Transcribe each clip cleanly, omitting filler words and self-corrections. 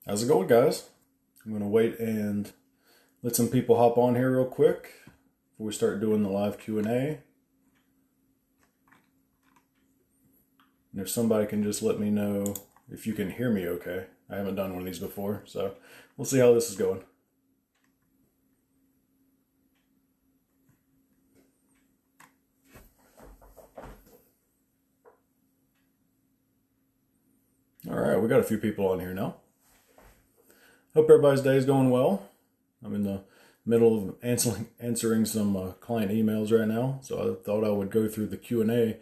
How's it going, guys? I'm going to wait and let some people hop on here real quick before we start doing the live Q&A. And if somebody can just let me know if you can hear me okay. I haven't done one of these before, so we'll see how this is going. All right, we got a few people on here now. Hope everybody's day is going well. I'm in the middle of answering some client emails right now, so I thought I would go through the Q&A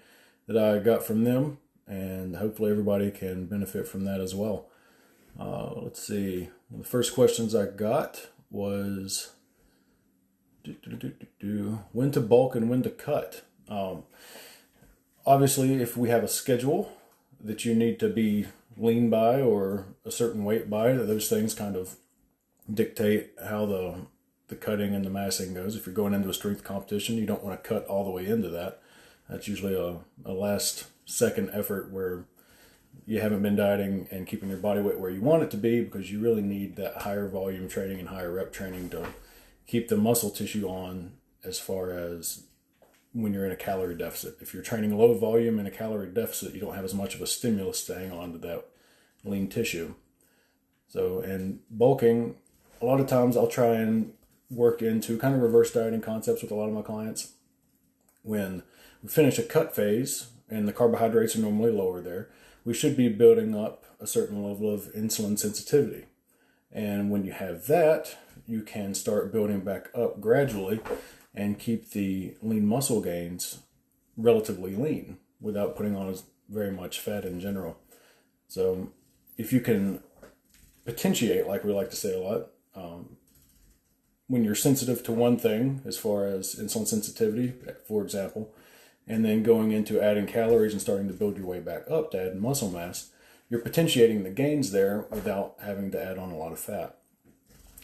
that I got from them, and hopefully everybody can benefit from that as well. Let's see. One of the first questions I got was when to bulk and when to cut. Obviously, if we have a schedule that you need to be lean by or a certain weight by, those things kind of dictate how the cutting and the massing goes. If you're going into a strength competition, you don't want to cut all the way into that. That's usually a last second effort where you haven't been dieting and keeping your body weight where you want it to be, because you really need that higher volume training and higher rep training to keep the muscle tissue on, as far as when you're in a calorie deficit. If you're training low volume in a calorie deficit, you don't have as much of a stimulus to hang on to that lean tissue. So, in bulking, a lot of times I'll try and work into kind of reverse dieting concepts with a lot of my clients. When we finish a cut phase and the carbohydrates are normally lower there, we should be building up a certain level of insulin sensitivity. And when you have that, you can start building back up gradually and keep the lean muscle gains relatively lean without putting on as very much fat in general. So if you can potentiate, like we like to say a lot, when you're sensitive to one thing, as far as insulin sensitivity, for example, and then going into adding calories and starting to build your way back up to add muscle mass, you're potentiating the gains there without having to add on a lot of fat.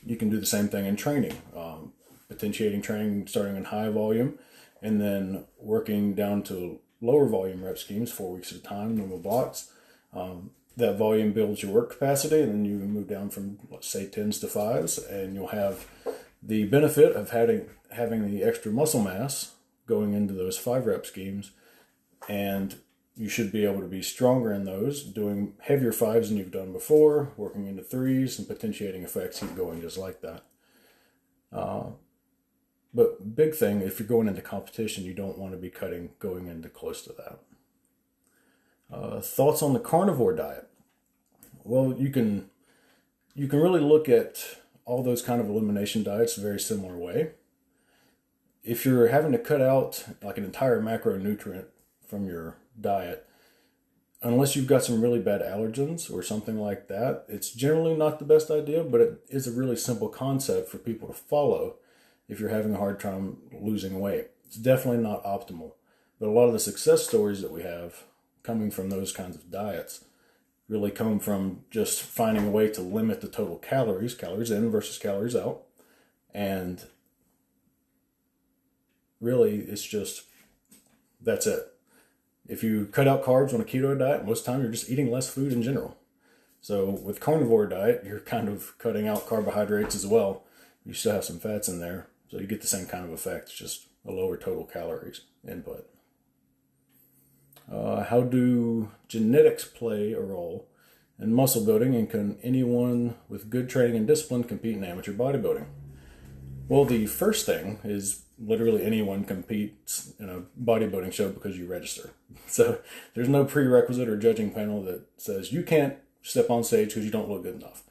You can do the same thing in training. Potentiating training starting in high volume and then working down to lower volume rep schemes, 4 weeks at a time, normal blocks. That volume builds your work capacity, and then you move down from, let's say, 10s to 5s, and you'll have the benefit of having the extra muscle mass going into those 5 rep schemes, and you should be able to be stronger in those, doing heavier 5s than you've done before, working into 3s, and potentiating effects keep going just like that. But big thing, if you're going into competition, you don't want to be cutting going into close to that. Thoughts on the carnivore diet? Well, you can really look at all those kind of elimination diets a very similar way. If you're having to cut out like an entire macronutrient from your diet, unless you've got some really bad allergens or something like that, it's generally not the best idea, but it is a really simple concept for people to follow if you're having a hard time losing weight. It's definitely not optimal, but a lot of the success stories that we have coming from those kinds of diets really come from just finding a way to limit the total calories in versus calories out. And really, it's just, that's it. If you cut out carbs on a keto diet, most of the time you're just eating less food in general. So with carnivore diet, you're kind of cutting out carbohydrates as well. You still have some fats in there, so you get the same kind of effect, just a lower total calories input. How do genetics play a role in muscle building, and can anyone with good training and discipline compete in amateur bodybuilding? Well, the first thing is literally anyone competes in a bodybuilding show because you register. So there's no prerequisite or judging panel that says you can't step on stage because you don't look good enough.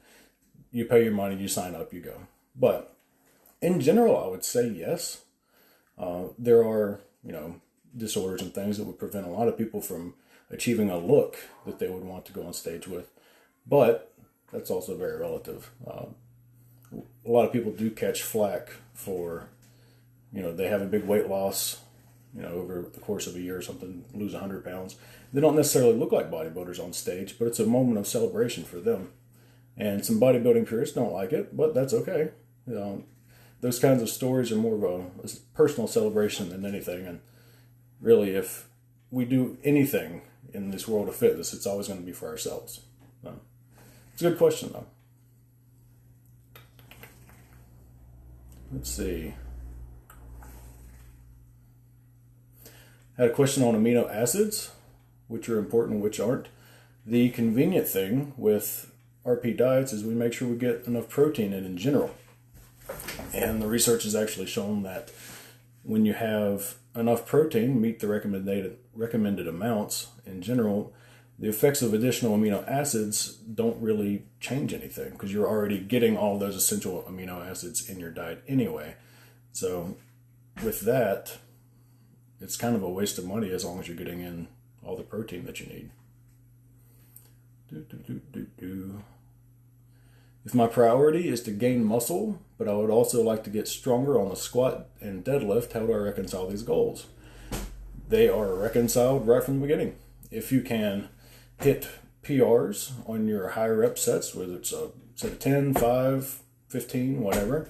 You pay your money, you sign up, you go. But in general, I would say yes. There are, disorders and things that would prevent a lot of people from achieving a look that they would want to go on stage with. But that's also very relative. A lot of people do catch flack for, they have a big weight loss, over the course of a year or something, lose 100 pounds. They don't necessarily look like bodybuilders on stage, but it's a moment of celebration for them. And some bodybuilding purists don't like it, but that's okay. Those kinds of stories are more of a personal celebration than anything. And really, if we do anything in this world of fitness, it's always going to be for ourselves. It's a good question, though. let's see. Had a question on amino acids, which are important, which aren't. The convenient thing with RP diets is we make sure we get enough protein in general. And the research has actually shown that when you have enough protein, meet the recommended amounts in general, the effects of additional amino acids don't really change anything because you're already getting all those essential amino acids in your diet anyway. So with that, it's kind of a waste of money as long as you're getting in all the protein that you need. If my priority is to gain muscle, but I would also like to get stronger on the squat and deadlift, how do I reconcile these goals? They are reconciled right from the beginning. If you can hit PRs on your higher rep sets, whether it's a set of 10, 5, 15, whatever,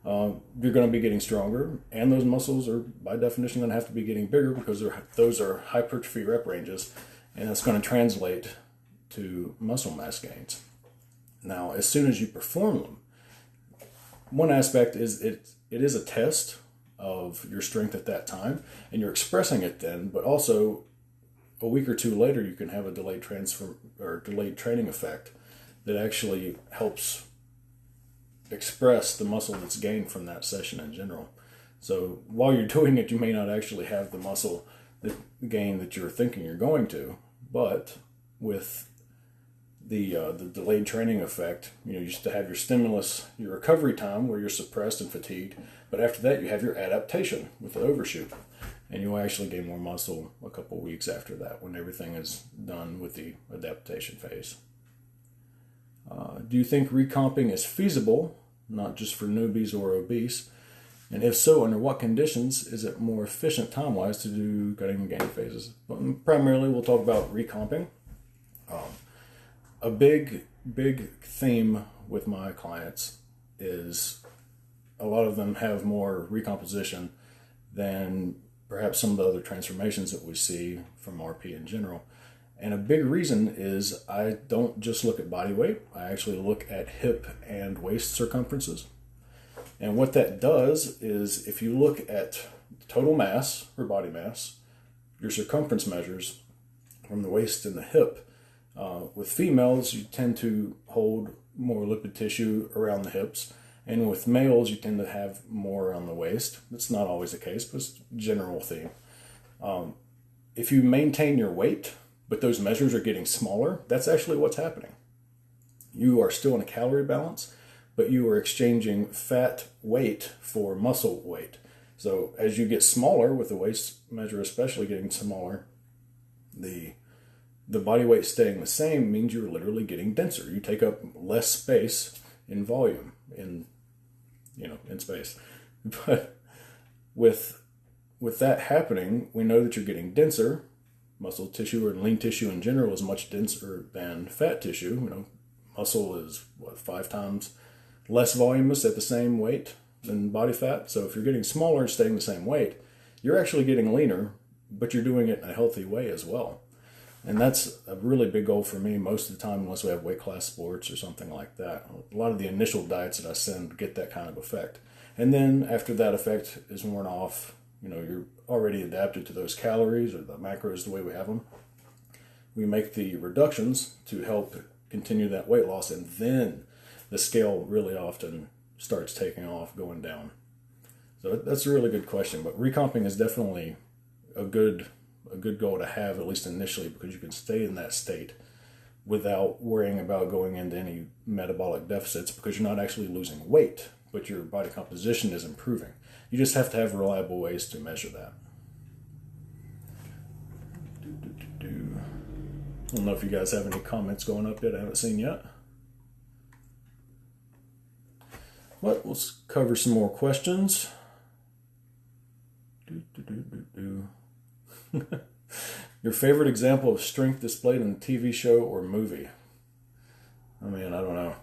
you're going to be getting stronger, and those muscles are by definition going to have to be getting bigger because those are hypertrophy rep ranges, and it's going to translate to muscle mass gains. Now, as soon as you perform them, one aspect is it is a test of your strength at that time, and you're expressing it then, but also a week or two later, you can have a delayed training effect that actually helps express the muscle that's gained from that session in general. So while you're doing it, you may not actually have the muscle gain that you're thinking you're going to, but with the delayed training effect, you used to have your stimulus, your recovery time where you're suppressed and fatigued, but after that you have your adaptation with the overshoot, and you'll actually gain more muscle a couple weeks after that when everything is done with the adaptation phase. Do you think recomping is feasible, not just for newbies or obese? And if so, under what conditions is it more efficient time-wise to do cutting and gain phases? But primarily, we'll talk about recomping. A big theme with my clients is a lot of them have more recomposition than perhaps some of the other transformations that we see from RP in general. And a big reason is I don't just look at body weight, I actually look at hip and waist circumferences. And what that does is if you look at total mass or body mass, your circumference measures from the waist and the hip, with females, you tend to hold more lipid tissue around the hips, and with males, you tend to have more around the waist. That's not always the case, but it's a general theme. If you maintain your weight, but those measures are getting smaller, that's actually what's happening. You are still in a calorie balance, but you are exchanging fat weight for muscle weight. So as you get smaller, with the waist measure especially getting smaller, the body weight staying the same means you're literally getting denser. You take up less space in volume, in space. But with that happening, we know that you're getting denser. Muscle tissue or lean tissue in general is much denser than fat tissue. Muscle is 5 times less voluminous at the same weight than body fat. So if you're getting smaller and staying the same weight, you're actually getting leaner, but you're doing it in a healthy way as well. And that's a really big goal for me most of the time, unless we have weight class sports or something like that. A lot of the initial diets that I send get that kind of effect. And then after that effect is worn off, you're already adapted to those calories or the macros the way we have them. We make the reductions to help continue that weight loss, and then the scale really often starts taking off, going down. So that's a really good question, but recomping is definitely a good goal to have, at least initially, because you can stay in that state without worrying about going into any metabolic deficits, because you're not actually losing weight, but your body composition is improving. You just have to have reliable ways to measure that. I don't know if you guys have any comments going up yet. I haven't seen yet. But let's cover some more questions. Your favorite example of strength displayed in a TV show or movie? I don't know.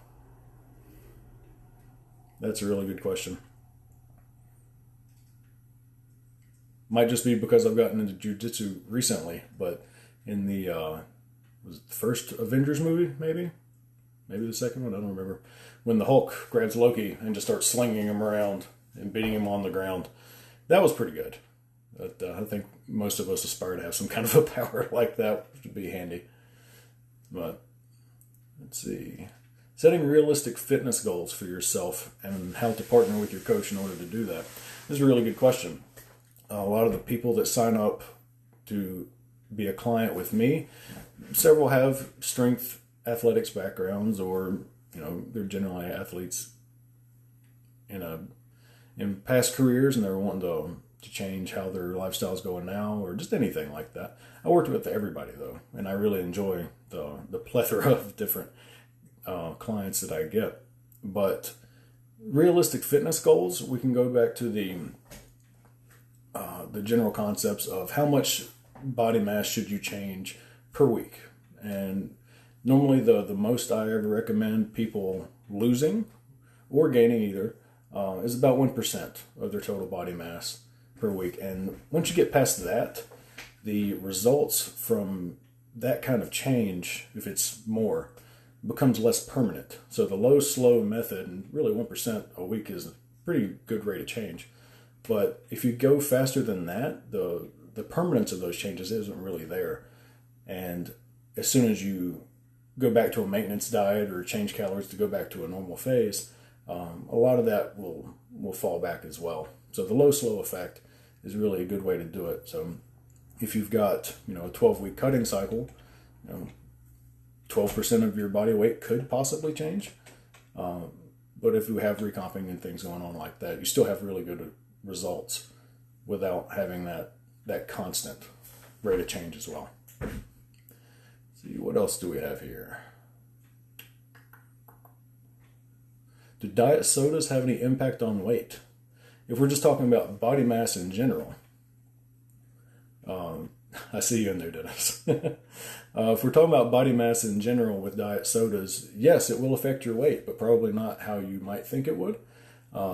That's a really good question. Might just be because I've gotten into jiu-jitsu recently, but in the was it the first Avengers movie, maybe the second one, I don't remember, when the Hulk grabs Loki and just starts slinging him around and beating him on the ground. That was pretty good. But I think most of us aspire to have some kind of a power like that, which would be handy. But let's see. Setting realistic fitness goals for yourself and how to partner with your coach in order to do that. This is a really good question. A lot of the people that sign up to be a client with me, several have strength athletics backgrounds, or they're generally athletes in past careers, and they're wanting to change how their lifestyle's going now, or just anything like that. I worked with everybody though, and I really enjoy the plethora of different clients that I get. But realistic fitness goals, we can go back to the general concepts of how much body mass should you change per week. And normally the most I ever recommend people losing or gaining either is about 1% of their total body mass per week. And once you get past that, the results from that kind of change, if it's more, becomes less permanent. So the low, slow method, and really 1% a week is a pretty good rate of change. But if you go faster than that, the permanence of those changes isn't really there. And as soon as you go back to a maintenance diet or change calories to go back to a normal phase, a lot of that will fall back as well. So the low, slow effect is really a good way to do it. So if you've got a 12-week cutting cycle, 12% of your body weight could possibly change. But if you have recomping and things going on like that, you still have really good results without having that constant rate of change as well. Let's see, what else do we have here? Do diet sodas have any impact on weight? If we're just talking about body mass in general, I see you in there, Dennis. If we're talking about body mass in general with diet sodas, yes, it will affect your weight, but probably not how you might think it would.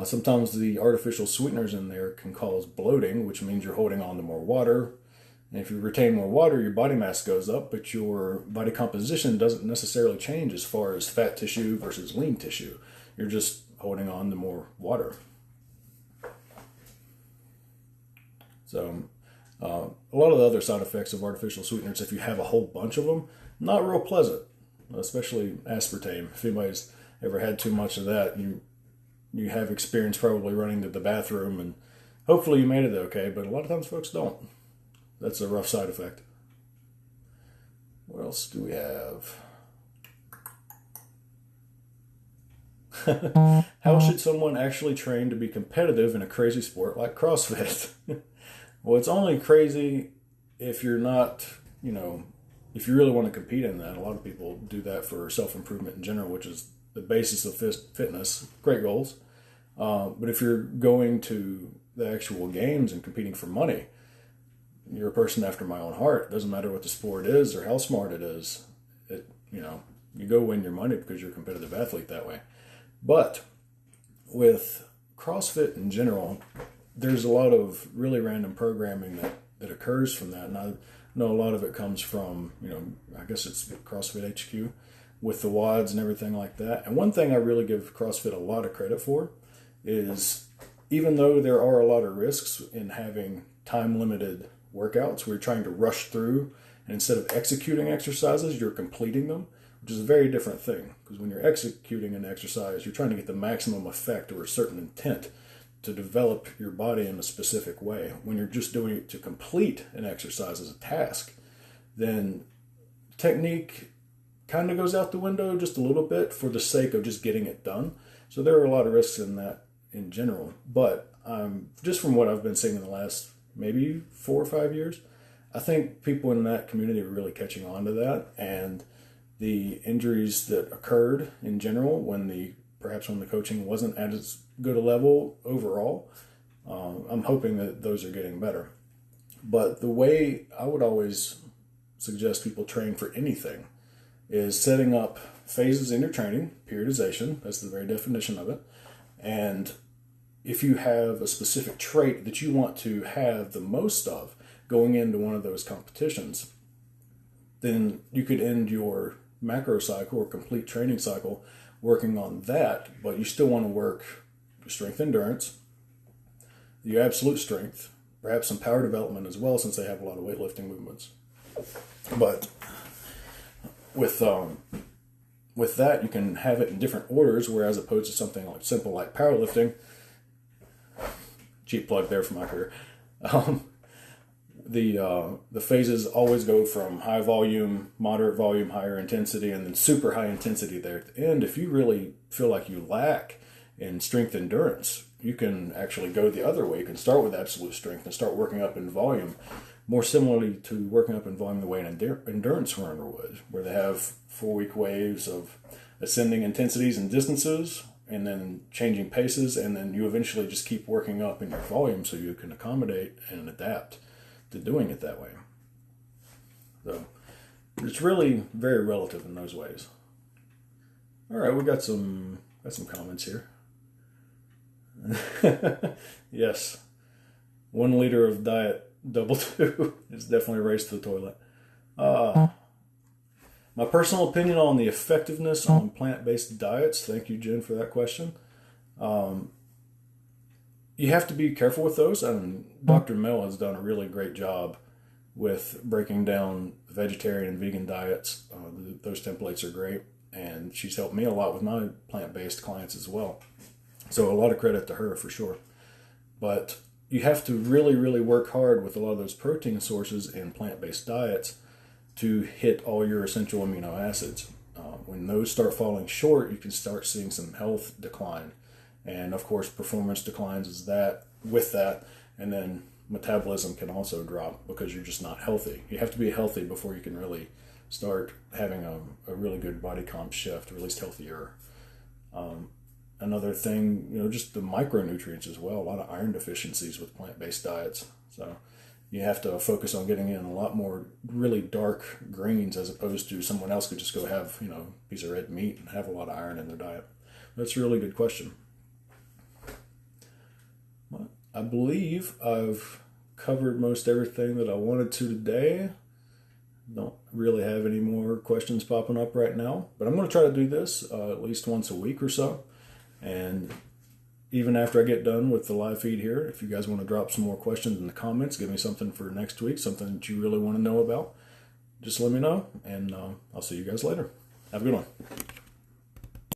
Sometimes the artificial sweeteners in there can cause bloating, which means you're holding on to more water. And if you retain more water, your body mass goes up, but your body composition doesn't necessarily change as far as fat tissue versus lean tissue. You're just holding on to more water. So a lot of the other side effects of artificial sweeteners, if you have a whole bunch of them, not real pleasant, especially aspartame. If anybody's ever had too much of that, you have experience probably running to the bathroom, and hopefully you made it okay, but a lot of times folks don't. That's a rough side effect. What else do we have? How should someone actually train to be competitive in a crazy sport like CrossFit? Well, it's only crazy if you're not, if you really want to compete in that. A lot of people do that for self-improvement in general, which is the basis of fitness. Great goals. But if you're going to the actual games and competing for money, you're a person after my own heart. It doesn't matter what the sport is or how smart it is. You go win your money because you're a competitive athlete that way. But with CrossFit in general, there's a lot of really random programming that occurs from that. And I know a lot of it comes from, I guess it's CrossFit HQ with the WODs and everything like that. And one thing I really give CrossFit a lot of credit for is, even though there are a lot of risks in having time-limited workouts where you're trying to rush through, and instead of executing exercises, you're completing them, which is a very different thing. Because when you're executing an exercise, you're trying to get the maximum effect or a certain intent to develop your body in a specific way. When you're just doing it to complete an exercise as a task, then technique kind of goes out the window just a little bit for the sake of just getting it done. So there are a lot of risks in that in general. But just from what I've been seeing in the last maybe 4 or 5 years, I think people in that community are really catching on to that. And the injuries that occurred in general perhaps when the coaching wasn't at as good a level overall, I'm hoping that those are getting better. But the way I would always suggest people train for anything is setting up phases in your training, periodization, that's the very definition of it. And if you have a specific trait that you want to have the most of going into one of those competitions, then you could end your macro cycle or complete training cycle working on that, but you still want to work strength endurance, your absolute strength, perhaps some power development as well, since they have a lot of weightlifting movements. But with that, you can have it in different orders, whereas opposed to something like simple like powerlifting, cheap plug there for my career, the phases always go from high volume, moderate volume, higher intensity, and then super high intensity there at the end. If you really feel like you lack in strength endurance, you can actually go the other way. You can start with absolute strength and start working up in volume, more similarly to working up in volume the way an endurance runner would, where they have 4-week waves of ascending intensities and distances, and then changing paces, and then you eventually just keep working up in your volume so you can accommodate and adapt to doing it that way. So it's really very relative in those ways. All right, we got some comments here. Yes, 1 liter of diet double 2 is definitely a race to the toilet. My personal opinion on the effectiveness on plant-based diets. Thank you, Jen, for that question. You have to be careful with those. Dr. Mel has done a really great job with breaking down vegetarian and vegan diets. Those templates are great, and she's helped me a lot with my plant-based clients as well. So a lot of credit to her for sure. But you have to really, really work hard with a lot of those protein sources in plant-based diets to hit all your essential amino acids. When those start falling short, you can start seeing some health decline. And of course, performance declines with that. And then metabolism can also drop because you're just not healthy. You have to be healthy before you can really start having a really good body comp shift, or at least healthier. Another thing, just the micronutrients as well. A lot of iron deficiencies with plant-based diets. So you have to focus on getting in a lot more really dark greens, as opposed to someone else could just go have, a piece of red meat and have a lot of iron in their diet. That's a really good question. Well, I believe I've covered most everything that I wanted to today. Don't really have any more questions popping up right now, but I'm going to try to do this at least once a week or so. And even after I get done with the live feed here, if you guys want to drop some more questions in the comments, give me something for next week, something that you really want to know about, just let me know, and I'll see you guys later. Have a good one.